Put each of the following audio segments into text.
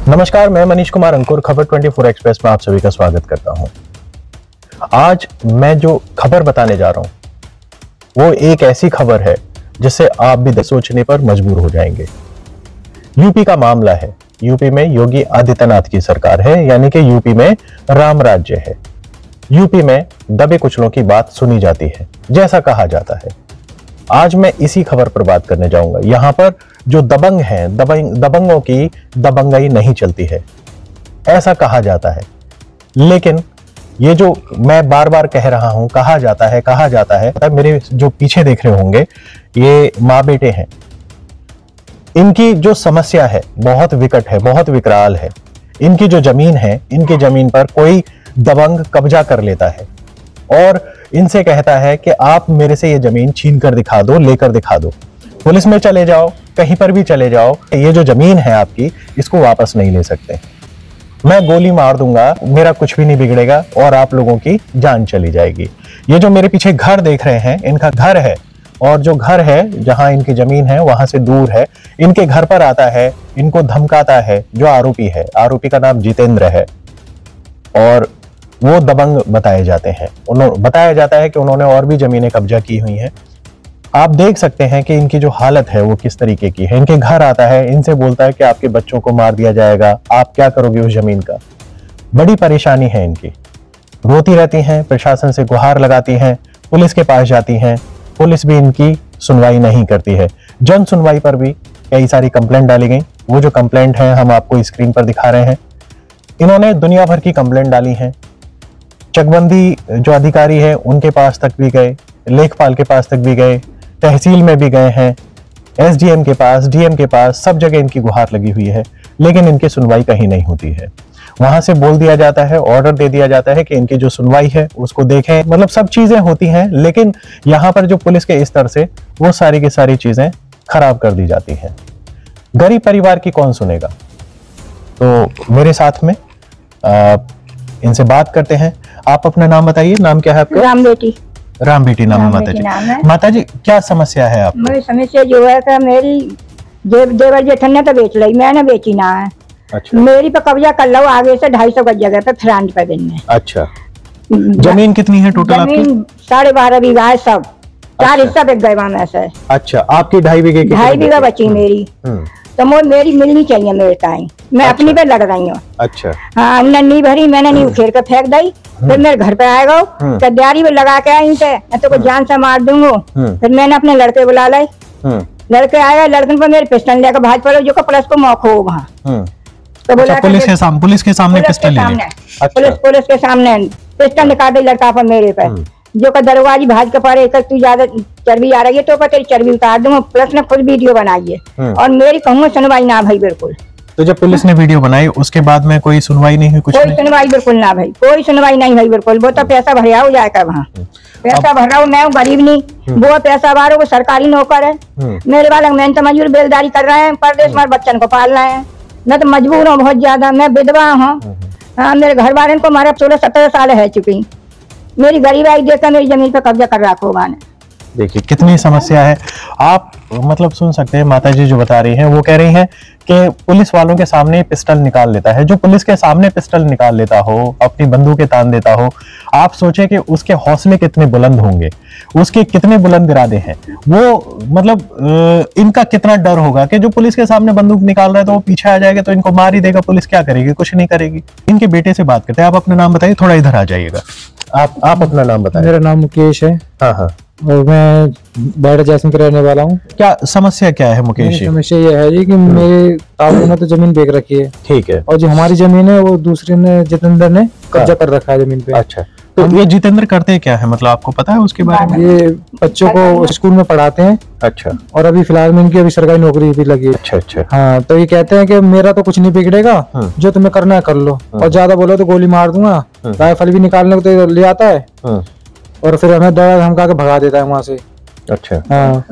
नमस्कार, मैं मनीष कुमार अंकुर खबर 24 एक्सप्रेस में आप सभी का स्वागत करता हूं। आज मैं जो खबर बताने जा रहा हूं वो एक ऐसी खबर है जिससे आप भी सोचने पर मजबूर हो जाएंगे। यूपी का मामला है। यूपी में योगी आदित्यनाथ की सरकार है, यानी कि यूपी में राम राज्य है। यूपी में दबे कुचलों की बात सुनी जाती है, जैसा कहा जाता है। आज मैं इसी खबर पर बात करने जाऊंगा। यहां पर जो दबंग हैं, दबंगों की दबंगई नहीं चलती है, ऐसा कहा जाता है। लेकिन ये जो मैं बार बार कह रहा हूं, कहा जाता है, मेरे जो पीछे देख रहे होंगे ये माँ बेटे हैं। इनकी जो समस्या है बहुत विकट है, बहुत विकराल है। इनकी जो जमीन है, इनकी जमीन पर कोई दबंग कब्जा कर लेता है और इनसे कहता है कि आप मेरे से ये जमीन छीन कर दिखा दो, लेकर दिखा दो। पुलिस में चले जाओ, कहीं पर भी चले जाओ, ये जो जमीन है आपकी, इसको वापस नहीं ले सकते। मैं गोली मार दूंगा, मेरा कुछ भी नहीं बिगड़ेगा और आप लोगों की जान चली जाएगी। ये जो मेरे पीछे घर देख रहे हैं, इनका घर है और जो घर है जहां इनकी जमीन है वहां से दूर है। इनके घर पर आता है, इनको धमकाता है जो आरोपी है। आरोपी का नाम जितेंद्र है और वो दबंग बताए जाते हैं। बताया जाता है कि उन्होंने और भी जमीनें कब्जा की हुई हैं। आप देख सकते हैं कि इनकी जो हालत है वो किस तरीके की है। इनके घर आता है, इनसे बोलता है कि आपके बच्चों को मार दिया जाएगा, आप क्या करोगे उस जमीन का। बड़ी परेशानी है इनकी। रोती रहती हैं, प्रशासन से गुहार लगाती हैं, पुलिस के पास जाती हैं, पुलिस भी इनकी सुनवाई नहीं करती है। जन सुनवाई पर भी कई सारी कंप्लेंट डाली गई। वो जो कंप्लेंट है हम आपको स्क्रीन पर दिखा रहे हैं। इन्होंने दुनिया भर की कंप्लेंट डाली है। चकबंदी जो अधिकारी है उनके पास तक भी गए, लेखपाल के पास तक भी गए, तहसील में भी गए हैं, एसडीएम के पास, डीएम के पास, सब जगह इनकी गुहार लगी हुई है, लेकिन इनकी सुनवाई कहीं नहीं होती है। वहां से बोल दिया जाता है, ऑर्डर दे दिया जाता है कि इनकी जो सुनवाई है उसको देखें। मतलब सब चीजें होती हैं, लेकिन यहाँ पर जो पुलिस के स्तर से वो सारी की सारी चीजें खराब कर दी जाती हैं। गरीब परिवार की कौन सुनेगा? तो मेरे साथ में इनसे बात करते हैं। आप अपना नाम बताइए। नाम क्या है आपका? राम बेटी। राम बेटी नाम है माता जी। माता जी क्या समस्या है आपको? मेरी समस्या जो है कि मेरी देवर जेठन ने तो बेच ली, मैंने बेची ना है। अच्छा। मेरी पे कब्जा कर लो आगे से 250 गज जगह पे फ्रांड पे दिन में। अच्छा। जमीन कितनी है टोटल आपकी? जमीन 12.5 बीघा है सब। अच्छा। 4 हिस्सा बिक गए वहां में से। अच्छा, आपकी 2.5 बीघे की? 2.5 बीघा बची मेरी। तो मेरी मिलनी चाहिए मेरे टाइम। मैं अच्छा। अपनी पे लड़ रही हूँ। अच्छा। हाँ, उन्हें नहीं भरी, मैंने नहीं उखेड़ के फेंक दी। फिर मेरे घर पे आएगा, कद्यारी में लगा के आई से मैं तो जान से मार दूंगा। फिर मैंने अपने लड़के बुला लाई। लड़के आएगा, लड़कन पर मेरे पिस्टल लेकर भाज पड़ो जो प्लस को मौका हो वहाँ। तो बोला पुलिस के सामने पिस्टल ले ली? पुलिस के सामने पिस्टल निकाल दी लड़का पर मेरे पे, जो का दरवाजी भाज के पड़े, तू ज्यादा चर्बी आ रही है तो तेरी चर्बी उतार दूंगा। प्लस ने खुद वीडियो बनाई है और मेरी कहूँ सुनवाई ना भाई बिल्कुल। तो जब पुलिस ने वीडियो बनाई उसके बाद में कोई सुनवाई नहीं हुई? कोई सुनवाई बिल्कुल ना भाई, कोई सुनवाई नहीं हुई बिल्कुल। वो तो पैसा भरिया हो जाएगा वहाँ, पैसा भर रहा हूँ मैं, गरीब नहीं। वो पैसा भर वो सरकारी नौकर है। मेरे वाला मैं तो मजदूर बेलदारी कर रहे हैं, परदेश में बच्चन को पाल रहे हैं। मैं तो मजबूर हूँ बहुत ज्यादा, मैं विधवा हूँ। हाँ, मेरे घर वाले को हमारे 16-17 साल है चुकी। मेरी गरीबाई देखकर मेरी जमीन पर कब्जा कर रखा होगा। देखिए कितनी समस्या है। आप मतलब सुन सकते हैं माता जी जो बता रही हैं। वो कह रही हैं कि पुलिस वालों के सामने पिस्टल निकाल लेता है। जो पुलिस के सामने पिस्टल निकाल लेता हो, अपनी बंदूकें तान देता हो, आप सोचे कि उसके हौसले कितने बुलंद होंगे, उसके कितने बुलंद इरादे हैं। वो मतलब इनका कितना डर होगा कि जो पुलिस के सामने बंदूक निकाल रहा है तो वो पीछे आ जाएगा तो इनको मार ही देगा। पुलिस क्या करेगी? कुछ नहीं करेगी। इनके बेटे से बात करते हैं। आप अपना नाम बताइए, थोड़ा इधर आ जाइएगा। आप अपना नाम बताइए। मेरा नाम मुकेश है। हाँ हाँ। और मैं बैठ जैसम का रहने वाला हूँ। क्या समस्या क्या है मुकेश? समस्या ये है जी कि मेरे ताऊ ने तो जमीन बेच रखी है। ठीक है। और जो हमारी जमीन है वो दूसरे ने, जितेंद्र ने कब्जा कर रखा है जमीन पे। अच्छा, तो ये जितेंद्र करते क्या है, मतलब आपको पता है उसके बारे में? ये बच्चों को स्कूल में पढ़ाते हैं। अच्छा। और अभी फिलहाल में इनकी अभी सरकारी नौकरी भी लगी है। अच्छा अच्छा। हाँ, तो ये कहते हैं कि मेरा तो कुछ नहीं बिगड़ेगा, जो तुम्हें करना है कर लो, और ज्यादा बोलो तो गोली मार दूंगा। राइफल भी निकालने को तो ले आता है और फिर हमें डर धमका के भगा देता है वहां से। अच्छा। हाँ।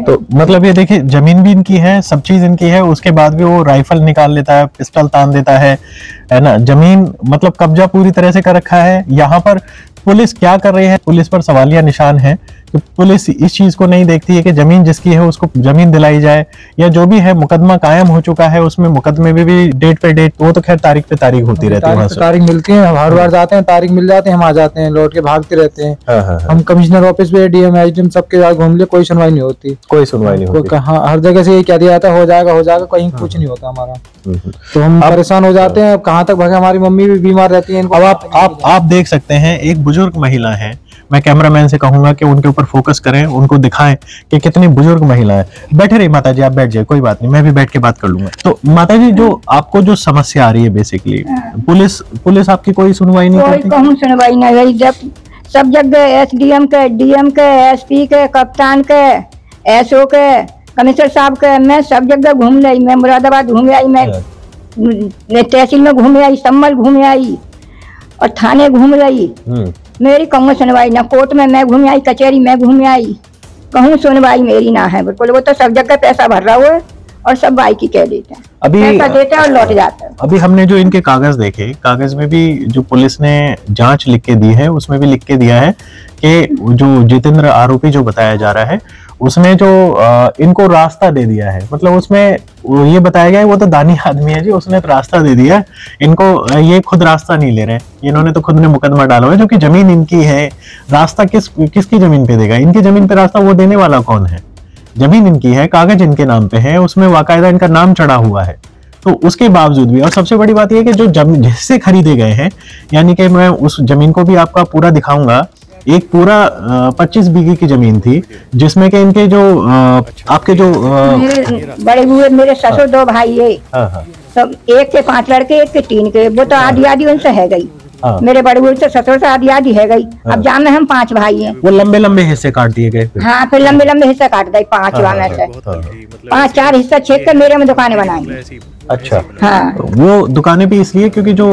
तो मतलब ये देखिए जमीन भी इनकी है, सब चीज इनकी है, उसके बाद भी वो राइफल निकाल लेता है, पिस्टल तान देता है, है ना। जमीन मतलब कब्जा पूरी तरह से कर रखा है। यहाँ पर पुलिस क्या कर रही है, पुलिस पर सवालिया निशान है कि पुलिस इस चीज को नहीं देखती है कि जमीन जिसकी है उसको जमीन दिलाई जाए, या जो भी है मुकदमा कायम हो चुका है उसमें मुकदमे में भी डेट पे डेट, वो तो खैर तारीख पे तारीख होती रहती है। तारीख मिलती है, हम हर बार जाते हैं, तारीख मिल जाते हैं, हम आ जाते हैं, लौट के भागते रहते हैं। हम कमिश्नर ऑफिस पे, डीएम, एसडीएम सबके साथ घूम लिए, कोई सुनवाई नहीं होती, कोई सुनवाई नहीं होती। हर जगह से यही कह दिया जाता है हो जाएगा, कहीं कुछ नहीं होता हमारा। तो हम परेशान हो जाते हैं। अब कहाँ तक भागे, हमारी मम्मी भी बीमार रहती है। अब आप देख सकते हैं एक बुजुर्ग महिला है, मैं कैमरामैन से कहूंगा कि उनके ऊपर फोकस करें, उनको दिखाएं कि कितनी बुजुर्ग महिला है। बैठे रही माता जी, आप बैठ जाए, कोई बात नहीं, मैं भी बैठ के बात कर लूंगा। तो माता जी, जो आपको जो समस्या आ रही है बेसिकली, पुलिस आपकी कोई सुनवाई नहीं करती? कोई सुनवाई नहीं रही। जब सब जगह एसडीएम के, डीएम के, एसपी के, कप्तान के, एसओ के, कमिश्नर साहब के, मैं सब जगह घूम ली। मैं मुरादाबाद घूम आई, मैं तहसील में घूम आई, सम्मल घूम आई और थाने घूम रही। मेरी कहूँ सुनवाई ना, कोर्ट में मैं घूम आई, कचहरी में घूम आई, कहूँ सुनवाई मेरी ना है बिल्कुल। वो तो सब जगह पैसा भर रहा हुआ है और सब भाई की कह देते हैं, अभी पैसा देते हैं और लौट जाता है। अभी हमने जो इनके कागज देखे, कागज में भी जो पुलिस ने जांच लिख के दी है उसमें भी लिख के दिया है कि जो जितेंद्र आरोपी जो बताया जा रहा है उसने जो इनको रास्ता दे दिया है, मतलब उसमें ये बताया गया है वो तो दानी आदमी है जी, उसने तो रास्ता दे दिया इनको, ये खुद रास्ता नहीं ले रहे हैं, इन्होंने तो खुद ने मुकदमा डाला है, जो कि जमीन इनकी है। रास्ता किसकी जमीन पे देगा? इनकी जमीन पे रास्ता वो देने वाला कौन है? जमीन इनकी है, कागज इनके नाम पे है, उसमें वाकायदा इनका नाम चढ़ा हुआ है। तो उसके बावजूद भी, और सबसे बड़ी बात यह कि जो जमीन जिससे खरीदे गए हैं, यानी कि मैं उस जमीन को भी आपका पूरा दिखाऊंगा, एक पूरा 25 बीघे की जमीन थी जिसमें कि इनके जो आपके जो बड़े हुए मेरे ससुर दो भाई है, सब एक के 5 लड़के, एक के 3 के, वो तो आधी आधी उनसे है गई। मेरे बड़े हुए से ससुर से आधी आधी है गई। अब जान में हम 5 भाई हैं, वो लंबे लंबे हिस्से काट दिए गए। हाँ, फिर लंबे लंबे हिस्से काट दिए 5 में से 5-4 हिस्सा छेद कर मेरे में दुकानें बनाई। अच्छा, हाँ। वो दुकानें भी इसलिए क्योंकि जो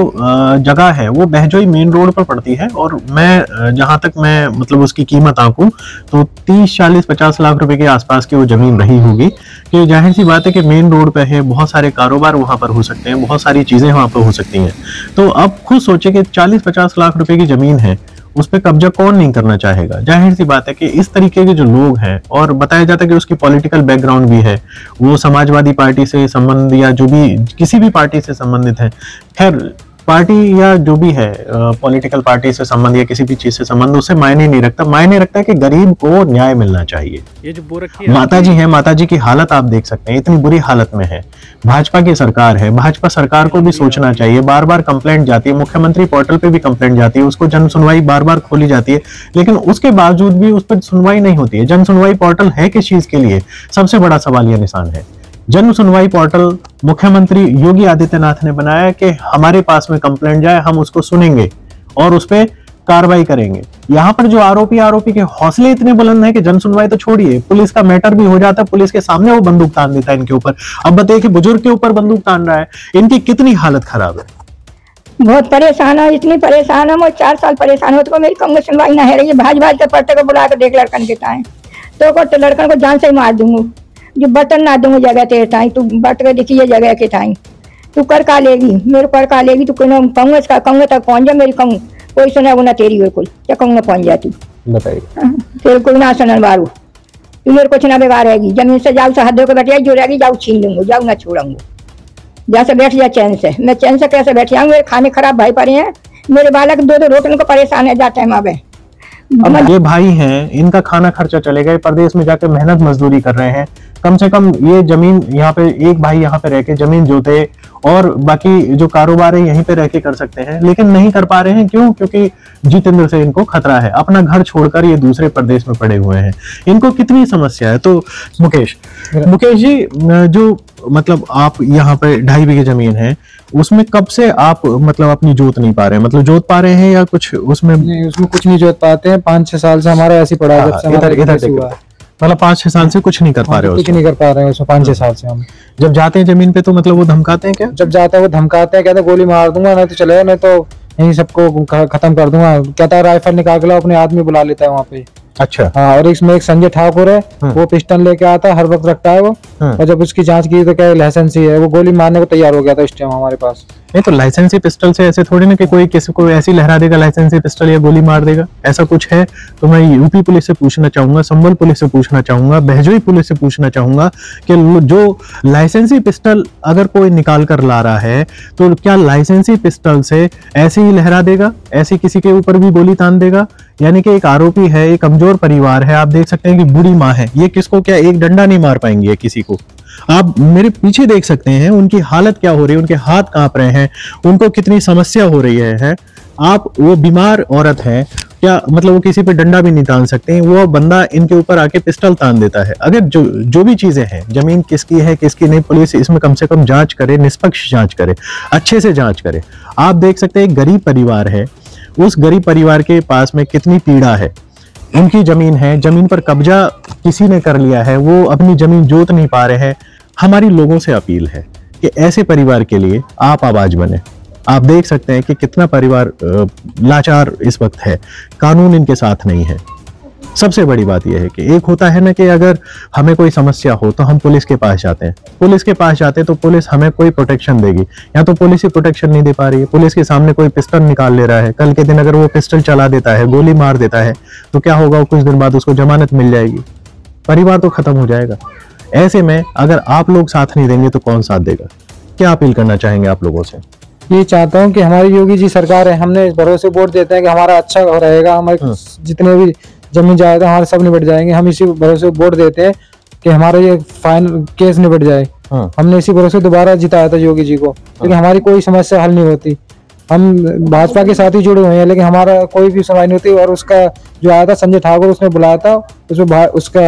जगह है वो बहजोई मेन रोड पर पड़ती है, और मैं जहां तक मैं मतलब उसकी कीमत आंकूं तो 30-40-50 लाख रुपए के आसपास की वो जमीन रही होगी। कि जाहिर सी बात है कि मेन रोड पे है, बहुत सारे कारोबार वहां पर हो सकते हैं, बहुत सारी चीजें वहां पर हो सकती हैं। तो अब खुद सोचे कि 40-50 लाख रुपए की जमीन है, उस पर कब्जा कौन नहीं करना चाहेगा? जाहिर सी बात है कि इस तरीके के जो लोग हैं, और बताया जाता है कि उसकी पॉलिटिकल बैकग्राउंड भी है, वो समाजवादी पार्टी से संबंध या जो भी किसी भी पार्टी से संबंधित है, खैर पार्टी या जो भी है पॉलिटिकल पार्टी से संबंध या किसी भी चीज से संबंध, उससे मायने नहीं रखता। मायने रखता है कि गरीब को न्याय मिलना चाहिए। ये जो बो रखी है माता जी है, माता जी की हालत आप देख सकते हैं, इतनी बुरी हालत में है। भाजपा की सरकार है, भाजपा सरकार को भी सोचना चाहिए। बार बार कंप्लेंट जाती है, मुख्यमंत्री पोर्टल पे भी कंप्लेंट जाती है, उसको जन सुनवाई बार बार खोली जाती है, लेकिन उसके बावजूद भी उस पर सुनवाई नहीं होती है। जन सुनवाई पोर्टल है किस चीज के लिए? सबसे बड़ा सवाल यह निशान है। जन सुनवाई पोर्टल मुख्यमंत्री योगी आदित्यनाथ ने बनाया कि हमारे पास में कंप्लेंट जाए, हम उसको सुनेंगे और उस पर कार्रवाई करेंगे। यहाँ पर जो आरोपी के हौसले इतने बुलंद हैं कि जन सुनवाई तो छोड़िए, पुलिस का मैटर भी हो जाता है, पुलिस के सामने वो बंदूक तान देता है इनके ऊपर। अब बताइए कि बुजुर्ग के ऊपर बंदूक तान रहा है, इनकी कितनी हालत खराब है। बहुत परेशान है, इतनी परेशान है, मैं 4 साल परेशान हो, तो मेरी कम सुनवाई ना है रही है। भाज के पट्टे को बुला कर देख लड़कन के ताए तो लड़कन को जान से ही मार दूंगा, जो बर्तन ना दूंगा जगह तेरे ताई, तू बट के देखिए जगह के ताई, तू कर का लेगी, मेरे कर का लेगी, तू कहूँगा इसका कहूँगा तक पहुँच जा, मेरी कहूँ कोई सुना वो ना तेरी बिल्कुल, क्या कहूँगा पहुँच जा तू, बताइए फिर कोई ना सुनन बारू, तू मेरे कुछ ना बेकार रहेगी। जमीन से जाऊ हदों के बैठिया जो रहेगी, जाऊ छीन लूंगा, जाऊ ना छोड़ूंगा, जैसे बैठ जा चैन से। मैं चैन से कैसे बैठ जाऊँ? मेरे खाने खराब भाई पड़े हैं, मेरे बालक 2-2 रोटियों को परेशान है जाते हैं। अब ये भाई हैं, इनका खाना खर्चा चलेगा, प्रदेश में जाकर मेहनत मजदूरी कर रहे हैं, कम से कम ये जमीन यहाँ पे एक भाई यहाँ पे रह के जमीन जोते और बाकी जो कारोबार है यहीं पे रह के कर सकते हैं, लेकिन नहीं कर पा रहे हैं। क्यों? क्योंकि जितेंद्र से इनको खतरा है, अपना घर छोड़कर ये दूसरे प्रदेश में पड़े हुए हैं। इनको कितनी समस्या है। तो मुकेश जी, जो मतलब आप यहाँ पे 2.5 बीघे जमीन है, उसमें कब से आप मतलब अपनी जोत नहीं पा रहे हैं? मतलब जोत पा रहे हैं या कुछ उसमें? नहीं, उसमें कुछ नहीं जोत पाते हैं। 5-6 साल से हमारा ऐसे पड़ा है, मतलब 5-6 साल से कुछ नहीं कर पा रहे हो? कुछ नहीं कर पा रहे हैं उसमें 5-6 साल से हम। जब जाते हैं जमीन पे तो मतलब वो धमकाते हैं क्या? जब जाता है वो धमकाते हैं, कहते हैं गोली मार दूंगा, नहीं तो चलेगा, नहीं तो यहीं सबको खत्म कर दूंगा। कहता है राइफल निकाल के लाओ, अपने आदमी बुला लेता है वहाँ पे। अच्छा। हाँ, और इसमें एक संजय ठाकुर है, वो पिस्टल लेके आता है, हर वक्त रखता है वो, और जब उसकी जांच की तो क्या लाइसेंस ही है, वो गोली मारने को तैयार हो गया था इस टाइम हमारे पास। नहीं तो लाइसेंसी पिस्टल से ऐसे थोड़ी ना कि कोई किसी को ऐसी लहरा देगा लाइसेंसी पिस्टल या गोली मार देगा, ऐसा कुछ है? तो मैं यूपी पुलिस से पूछना चाहूंगा, संबल पुलिस से पूछना चाहूंगा, बहजोई पुलिस से पूछना चाहूंगा कि जो लाइसेंसी पिस्टल अगर कोई निकाल कर ला रहा है तो क्या लाइसेंसी पिस्टल से ऐसे ही लहरा देगा, ऐसे किसी के ऊपर भी गोली तान देगा? यानी कि एक आरोपी है, एक कमजोर परिवार है, आप देख सकते हैं कि बूढ़ी माँ है, ये किसको क्या एक डंडा नहीं मार पाएंगे किसी को। आप मेरे पीछे देख सकते हैं उनकी हालत क्या हो रही है, उनके हाथ कांप रहे हैं, उनको कितनी समस्या हो रही है। आप वो बीमार औरत है, क्या मतलब वो किसी पे डंडा भी नहीं तान सकते, वो बंदा इनके ऊपर आके पिस्टल तान देता है। अगर जो भी चीजें हैं, जमीन किसकी है किसकी नहीं, पुलिस इसमें कम से कम जांच करे, निष्पक्ष जांच करे, अच्छे से जांच करे। आप देख सकते हैं एक गरीब परिवार है, उस गरीब परिवार के पास में कितनी पीड़ा है। उनकी जमीन है, जमीन पर कब्जा किसी ने कर लिया है, वो अपनी जमीन जोत नहीं पा रहे हैं। हमारी लोगों से अपील है कि ऐसे परिवार के लिए आप आवाज बने। आप देख सकते हैं कि कितना परिवार लाचार इस वक्त है, कानून इनके साथ नहीं है। सबसे बड़ी बात यह है कि एक होता है ना कि अगर हमें कोई समस्या हो तो हम पुलिस के पास जाते हैं, पुलिस के पास जाते हैं तो पुलिस हमें कोई प्रोटेक्शन देगी, या तो पुलिस ही प्रोटेक्शन नहीं दे पा रही है। पुलिस के सामने कोई पिस्टल निकाल ले रहा है, कल के दिन अगर वो पिस्टल चला देता है, गोली मार देता है, तो क्या होगा? कुछ दिन बाद उसको जमानत मिल जाएगी, परिवार तो खत्म हो जाएगा। ऐसे में अगर आप लोग साथ नहीं देंगे तो कौन साथ देगा? क्या अपील करना चाहेंगे आप लोगों से? ये चाहता हूँ कि हमारी योगी जी सरकार है, हमने इस भरोसे वोट देते हैं कि हमारा अच्छा रहेगा, हमारे जितने भी जमीन जायदाद हमारे सब निपट जाएंगे। हम इसी भरोसे वोट देते हैं कि हमारा ये फाइनल केस निपट जाए। हमने इसी भरोसे दोबारा जिताया था योगी जी को, लेकिन हमारी कोई समस्या हल नहीं होती। हम भाजपा के साथ ही जुड़े हुए हैं, लेकिन हमारा कोई भी सुनवाई नहीं होती। और उसका जो आया था संजय ठाकुर, उसने बुलाया था, उसमें उसका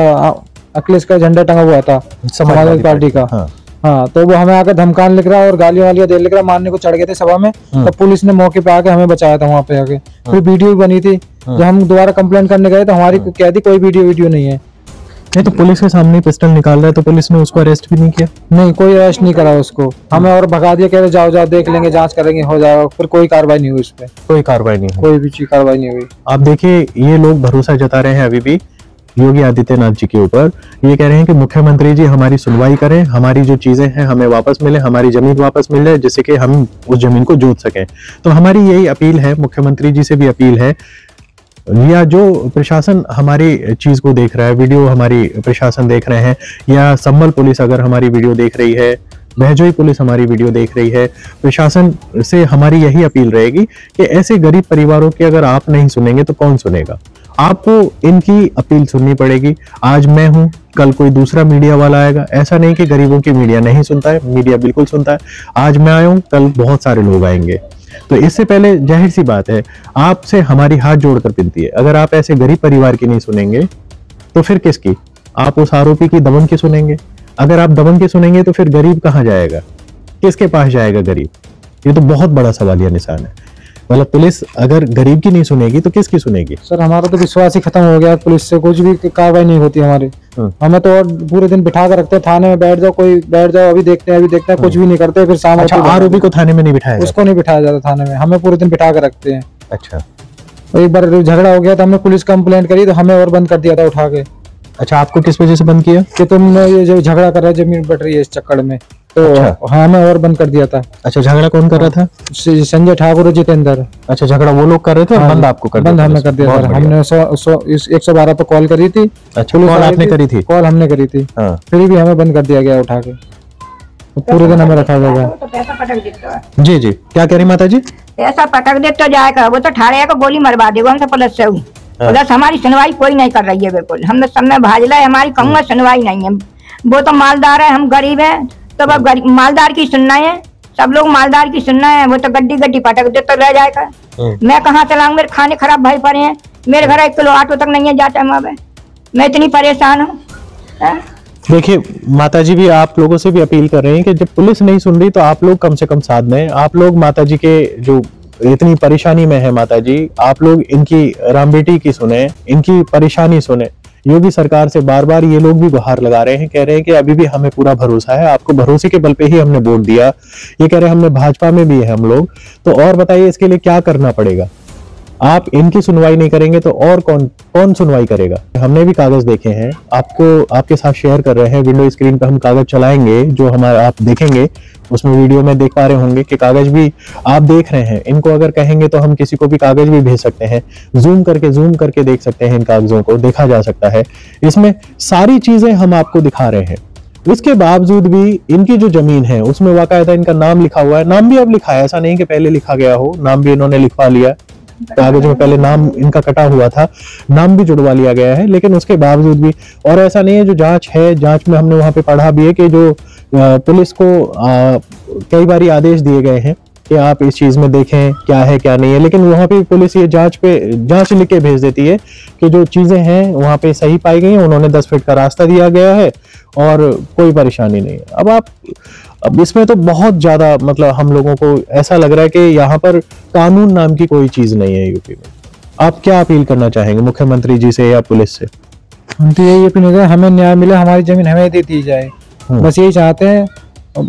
अखिलेश का झंडा टंगा हुआ था समाजवादी पार्टी का। हाँ, तो वो हमें आकर धमकाने लिख रहा और गालियां वालियां दे लिख रहा, मारने को चढ़ गए थे सभा में। तो पुलिस ने मौके पे आके हमें बचाया था वहां पे आके। फिर वीडियो भी बनी थी, जब हम दोबारा कंप्लेन करने गए तो हमारी कह दी कोई वीडियो नहीं है। नहीं तो पुलिस के सामने पिस्टल निकाल रहा है तो पुलिस ने उसको अरेस्ट भी नहीं किया? नहीं, कोई अरेस्ट नहीं करा उसको, हमें और भगा दिया, कह रहे जाओ जाओ देख लेंगे, जांच करेंगे, हो जाएगा। फिर कोई कार्रवाई नहीं हुई उस पर, कोई कार्रवाई नहीं, कोई भी कार्रवाई नहीं हुई। आप देखिए ये लोग भरोसा जता रहे हैं अभी भी योगी आदित्यनाथ जी के ऊपर। ये कह रहे हैं कि मुख्यमंत्री जी हमारी सुनवाई करें, हमारी जो चीजें हैं हमें वापस मिले, हमारी जमीन वापस मिल जाए, जिससे कि हम उस जमीन को जोत सकें। तो हमारी यही अपील है, मुख्यमंत्री जी से भी अपील है, या जो प्रशासन हमारी चीज को देख रहा है, वीडियो हमारी प्रशासन देख रहे हैं, या संबल पुलिस अगर हमारी वीडियो देख रही है, बहजोई पुलिस हमारी वीडियो देख रही है, प्रशासन से हमारी यही अपील रहेगी कि ऐसे गरीब परिवारों की अगर आप नहीं सुनेंगे तो कौन सुनेगा? आपको इनकी अपील सुननी पड़ेगी। आज मैं हूं, कल कोई दूसरा मीडिया वाला आएगा। ऐसा नहीं कि गरीबों की मीडिया नहीं सुनता है, मीडिया बिल्कुल सुनता है। आज मैं आया हूं, कल बहुत सारे लोग आएंगे। तो इससे पहले जाहिर सी बात है, आपसे हमारी हाथ जोड़कर विनती है, अगर आप ऐसे गरीब परिवार की नहीं सुनेंगे तो फिर किसकी? आप उस आरोपी की, दबंग की सुनेंगे। अगर आप दबंग की सुनेंगे तो फिर गरीब कहाँ जाएगा, किसके पास जाएगा गरीब? ये तो बहुत बड़ा सवालिया निशान है। मतलब पुलिस अगर गरीब की नहीं सुनेगी तो किसकी सुनेगी? सर हमारा तो विश्वास ही खत्म हो गया, पुलिस से कुछ भी कार्रवाई नहीं होती हमारी। हमें तो और पूरे दिन बिठा कर रखते हैं, थाने में बैठ जाओ, कोई बैठ जाओ, अभी देखते हैं कुछ भी नहीं करते। फिर शाम अच्छा, आरोपी को थाने में नहीं बिठाया? उसको नहीं बिठाया जाता थाने में, हमें पूरे दिन बिठा कर रखते हैं। अच्छा, एक बार झगड़ा हो गया तो हमने पुलिस कंप्लेंट करी तो हमें और बंद कर दिया था उठा के। अच्छा, आपको किस वजह से बंद किया? कि तुमने ये जो झगड़ा कर रहा है, जमीन बट रही है इस चक्कर में, तो हाँ हमें और बंद कर दिया था। अच्छा, झगड़ा कौन कर रहा था? संजय ठाकुर और जितेंद्र। अच्छा, झगड़ा वो लोग कर रहे थे और बंद आपको कर दिया? बंद हमने कर दिया सर। हमने 112 पे कॉल करी थी। अच्छा, कॉल आपने करी थी? कॉल हमने करी थी, फिर भी हमें बंद कर दिया गया उठा के, पूरे दिन हमें रखा गया। तो पैसा पटक देता है। जी जी, क्या कह रही माता जी? पैसा पटक दे तो जाएगा, वो तो ठाड़े को गोली मरवा देगा हमसे पुलिस से। उधर हमारी सुनवाई कोई नहीं कर रही है, बिल्कुल हमने सब में भाजला है, हमारी कहूँगा सुनवाई नहीं है। वो तो मालदार है, हम गरीब हैं, तो अब मालदार की सुनना है, सब लोग मालदार की सुनना है। वो तो गड्डी गड्डी पटक दे तो रह जाएगा। मैं कहाँ चलाऊं, मेरे खाने खराब भाई पड़े हैं, मेरे घर 1 किलो आटो तक नहीं है जाता है, मैं इतनी परेशान हूँ। देखिए माता जी भी आप लोगों से भी अपील कर रहे हैं कि जब पुलिस नहीं सुन रही तो आप लोग कम से कम साथ दें। आप लोग माता जी के जो इतनी परेशानी में है माता जी, आप लोग इनकी राम बेटी की सुने, इनकी परेशानी सुने। योगी सरकार से बार बार ये लोग भी गुहार लगा रहे हैं, कह रहे हैं कि अभी भी हमें पूरा भरोसा है, आपको भरोसे के बल पे ही हमने वोट दिया। ये कह रहे हैं हमने भाजपा में भी है हम लोग, तो और बताइए इसके लिए क्या करना पड़ेगा? आप इनकी सुनवाई नहीं करेंगे तो और कौन सुनवाई करेगा। हमने भी कागज देखे हैं, आपको आपके साथ शेयर कर रहे हैं। विंडो स्क्रीन पे हम कागज चलाएंगे, जो हमारा आप देखेंगे उसमें वीडियो में देख पा रहे होंगे कि कागज भी आप देख रहे हैं। इनको अगर कहेंगे तो हम किसी को भी कागज भी भेज सकते हैं, जूम करके देख सकते हैं। इन कागजों को देखा जा सकता है, इसमें सारी चीजें हम आपको दिखा रहे हैं। इसके बावजूद भी इनकी जो जमीन है उसमें वाकायदा इनका नाम लिखा हुआ है। नाम भी अब लिखा है, ऐसा नहीं कि पहले लिखा गया हो, नाम भी इन्होंने लिखवा लिया। कागज में पहले नाम इनका कटा हुआ था, नाम भी जुड़वा लिया गया है। लेकिन उसके बावजूद भी, और ऐसा नहीं है, जो जांच है, जांच में हमने वहां पे पढ़ा भी है कि जो पुलिस को कई बार आदेश दिए गए हैं कि आप इस चीज में देखें क्या है क्या नहीं है, लेकिन वहां पे पुलिस ये जांच लिख के भेज देती है कि जो चीजें हैं वहां पे सही पाई गई हैं, उन्होंने 10 फीट का रास्ता दिया गया है और कोई परेशानी नहीं है। अब इसमें तो बहुत ज्यादा मतलब हम लोगों को ऐसा लग रहा है कि यहाँ पर कानून नाम की कोई चीज नहीं है यूपी में। आप क्या अपील करना चाहेंगे मुख्यमंत्री जी से या पुलिस से? हम तो यही अपील है, हमें न्याय मिले, हमारी जमीन हमें दे दी जाए, बस यही चाहते हैं।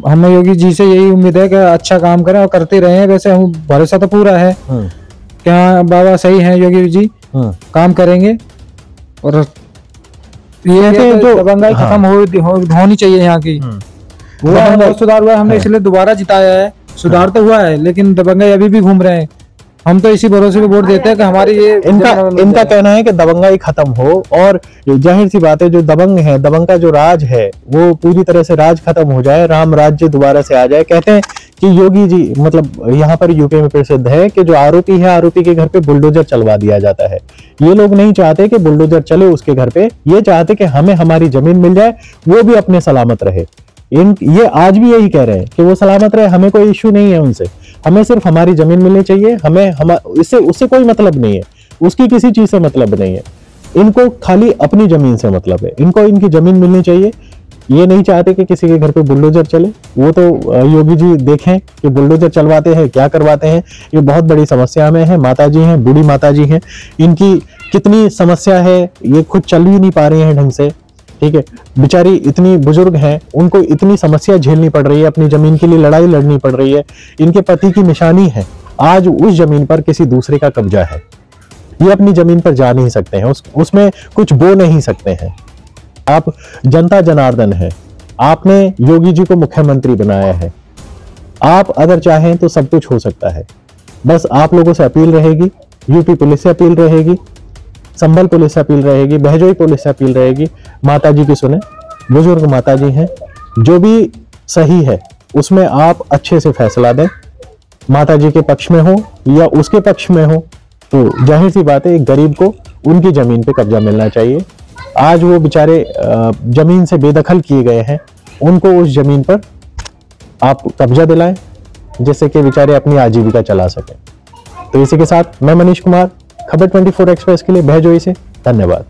हमें योगी जी से यही उम्मीद है कि अच्छा काम करें और करते रहे। वैसे हम भरोसा तो पूरा है कि हाँ बाबा सही है, योगी जी काम करेंगे। और ये जो दबंगाई खत्म होनी चाहिए यहाँ की। वो सुधार हुआ है, हमने इसलिए दोबारा जिताया है। सुधार तो हुआ है, लेकिन दबंगाई अभी भी घूम रहे हैं। हम तो इसी भरोसे पे वोट देते हैं कि हमारी ये इनका कहना है कि दबंगाई खत्म हो, और जाहिर सी बात है जो दबंग है, दबंग का जो राज है वो पूरी तरह से राज खत्म हो जाए, राम राज्य दोबारा से आ जाए। कहते हैं कि योगी जी मतलब यहाँ पर यूपी में प्रसिद्ध है कि जो आरोपी है, आरोपी के घर पे बुलडोजर चलवा दिया जाता है। ये लोग नहीं चाहते कि बुलडोजर चले उसके घर पे, ये चाहते कि हमें हमारी जमीन मिल जाए, वो भी अपने सलामत रहे। ये आज भी यही कह रहे हैं कि वो सलामत रहे, हमें कोई इश्यू नहीं है उनसे, हमें सिर्फ हमारी जमीन मिलनी चाहिए। इससे उससे कोई मतलब नहीं है, उसकी किसी चीज से मतलब नहीं है। इनको खाली अपनी जमीन से मतलब है, इनको इनकी जमीन मिलनी चाहिए। ये नहीं चाहते कि किसी के घर पे बुलडोजर चले। वो तो योगी जी देखें कि बुलडोजर चलवाते हैं, क्या करवाते हैं। ये बहुत बड़ी समस्या में है। माताजी हैं, बूढ़ी माताजी हैं, इनकी कितनी समस्या है, ये खुद चल भी नहीं पा रही हैं ढंग से। ठीक है, बेचारी इतनी बुजुर्ग हैं, उनको इतनी समस्या झेलनी पड़ रही है, अपनी जमीन के लिए लड़ाई लड़नी पड़ रही है। इनके पति की निशानी है, आज उस जमीन पर किसी दूसरे का कब्जा है। ये अपनी जमीन पर जा नहीं सकते हैं, उसमें कुछ बो नहीं सकते हैं। आप जनता जनार्दन है, आपने योगी जी को मुख्यमंत्री बनाया है। आप अगर चाहें तो सब कुछ हो सकता है। बस आप लोगों से अपील रहेगी, यूपी पुलिस से अपील रहेगी, संभल पुलिस से अपील रहेगी, बहजोई पुलिस से अपील रहेगी। माताजी की सुने, बुजुर्ग माताजी हैं, जो भी सही है उसमें आप अच्छे से फैसला दें। माताजी के पक्ष में हो या उसके पक्ष में हो, तो जाहिर सी बात है एक गरीब को उनकी जमीन पे कब्जा मिलना चाहिए। आज वो बेचारे जमीन से बेदखल किए गए हैं, उनको उस जमीन पर आप कब्जा दिलाएं, जिससे कि बेचारे अपनी आजीविका चला सकें। तो इसी के साथ मैं मनीष कुमार, खबर 24 एक्सप्रेस के लिए बहजोई से, धन्यवाद।